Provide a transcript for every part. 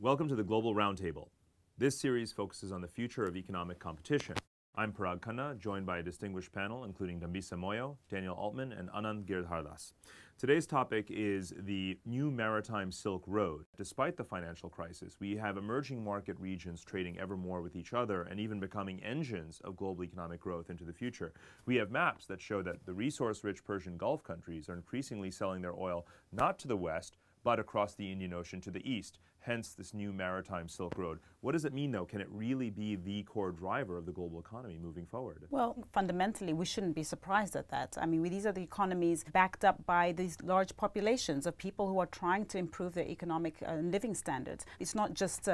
Welcome to the Global Roundtable. This series focuses on the future of economic competition. I'm Parag Khanna, joined by a distinguished panel including Dambisa Moyo, Daniel Altman, and Anand Girdhardas. Today's topic is the new Maritime Silk Road. Despite the financial crisis, we have emerging market regions trading ever more with each other and even becoming engines of global economic growth into the future. We have maps that show that the resource-rich Persian Gulf countries are increasingly selling their oil not to the west, but across the Indian Ocean to the east, hence this new Maritime Silk Road. What does it mean, though? Can it really be the core driver of the global economy moving forward? Well, fundamentally, we shouldn't be surprised at that. I mean, these are the economies backed up by these large populations of people who are trying to improve their economic living standards. It's not just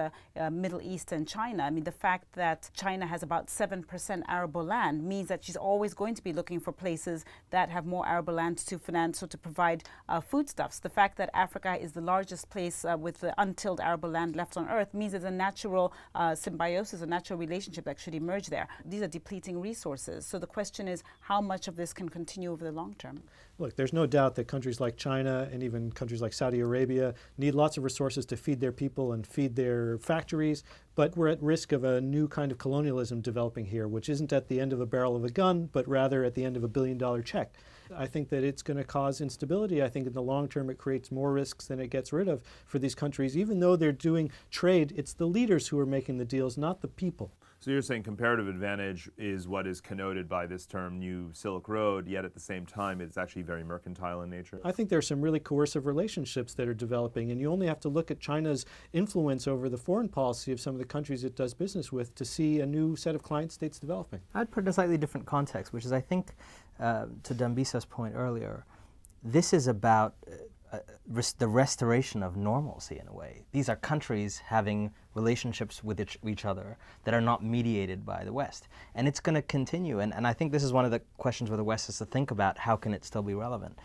Middle East and China. I mean, the fact that China has about 7% arable land means that she's always going to be looking for places that have more arable land to finance or to provide foodstuffs. The fact that Africa is the largest place with the untilled arable land left on earth means there's a natural symbiosis, a natural relationship that should emerge there. These are depleting resources. So the question is how much of this can continue over the long term? Look, there's no doubt that countries like China and even countries like Saudi Arabia need lots of resources to feed their people and feed their factories, but we're at risk of a new kind of colonialism developing here, which isn't at the end of a barrel of a gun, but rather at the end of a billion-dollar check. I think that it's going to cause instability. I think in the long term it creates more risks than it gets rid of for these countries. Even though they're doing trade, it's the leaders who are making the deals, not the people. So you're saying comparative advantage is what is connoted by this term New Silk Road, yet at the same time it's actually very mercantile in nature? I think there are some really coercive relationships that are developing, and you only have to look at China's influence over the foreign policy of some of the countries it does business with to see a new set of client states developing. I'd put it in a slightly different context, which is, I think, to Dambisa's point earlier, this is about the restoration of normalcy in a way. These are countries having relationships with each other that are not mediated by the West. And it's going to continue. And I think this is one of the questions where the West has to think about how can it still be relevant.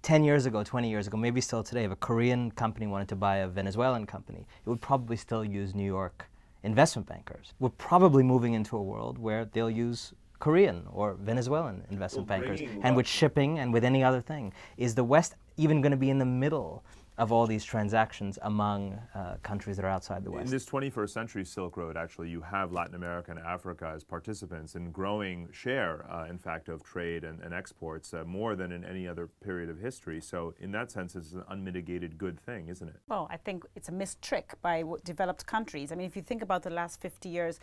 10 years ago, 20 years ago, maybe still today, if a Korean company wanted to buy a Venezuelan company, it would probably still use New York investment bankers. We're probably moving into a world where they'll use Korean or Venezuelan investment bankers, and with shipping and with any other thing. Is the West even going to be in the middle of all these transactions among countries that are outside the West? In this 21st century Silk Road, actually, you have Latin America and Africa as participants in growing share, in fact, of trade and exports, more than in any other period of history. So in that sense, it's an unmitigated good thing, isn't it? Well, I think it's a missed trick by developed countries. I mean, if you think about the last 50 years,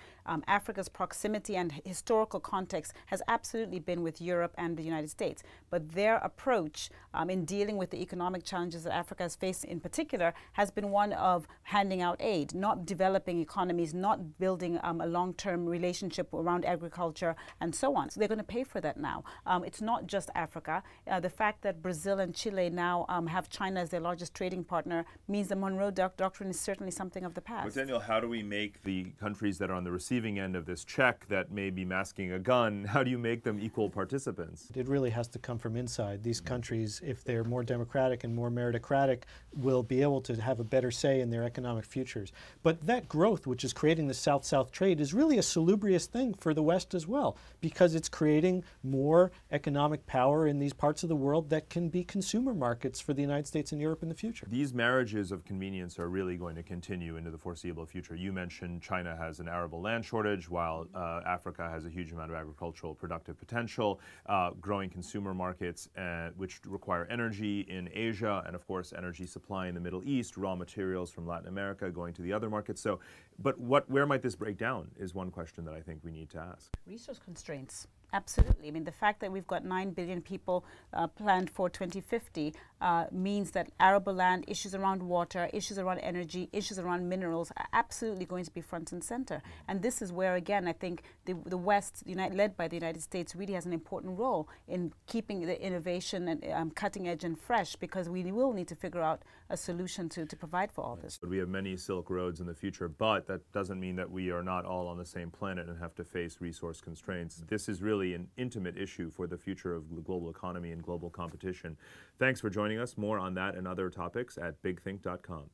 Africa's proximity and historical context has absolutely been with Europe and the United States. But their approach in dealing with the economic challenges that Africa has faced in particular has been one of handing out aid, not developing economies, not building a long-term relationship around agriculture and so on. So they're going to pay for that now. It's not just Africa. The fact that Brazil and Chile now have China as their largest trading partner means the Monroe Doctrine is certainly something of the past. But Daniel, how do we make the countries that are on the receiving end of this check that may be masking a gun, how do you make them equal participants? It really has to come from inside. These countries, if they're more democratic and more meritocratic, will be able to have a better say in their economic futures. But that growth, which is creating the South-South trade, is really a salubrious thing for the West as well, because it's creating more economic power in these parts of the world that can be consumer markets for the United States and Europe in the future. These marriages of convenience are really going to continue into the foreseeable future. You mentioned China has an arable land shortage, while Africa has a huge amount of agricultural productive potential, growing consumer markets which require energy in Asia, and of course energy supply in the Middle East, raw materials from Latin America going to the other markets. So, but where might this break down is one question that I think we need to ask. Resource constraints. Absolutely. I mean, the fact that we've got 9 billion people planned for 2050 means that arable land, issues around water, issues around energy, issues around minerals are absolutely going to be front and center. And this is where, again, I think the West, led by the United States, really has an important role in keeping the innovation and cutting edge and fresh, because we will need to figure out a solution to provide for all this. But we have many Silk Roads in the future, but that doesn't mean that we are not all on the same planet and have to face resource constraints. This is really an intimate issue for the future of the global economy and global competition. Thanks for joining us. More on that and other topics at bigthink.com.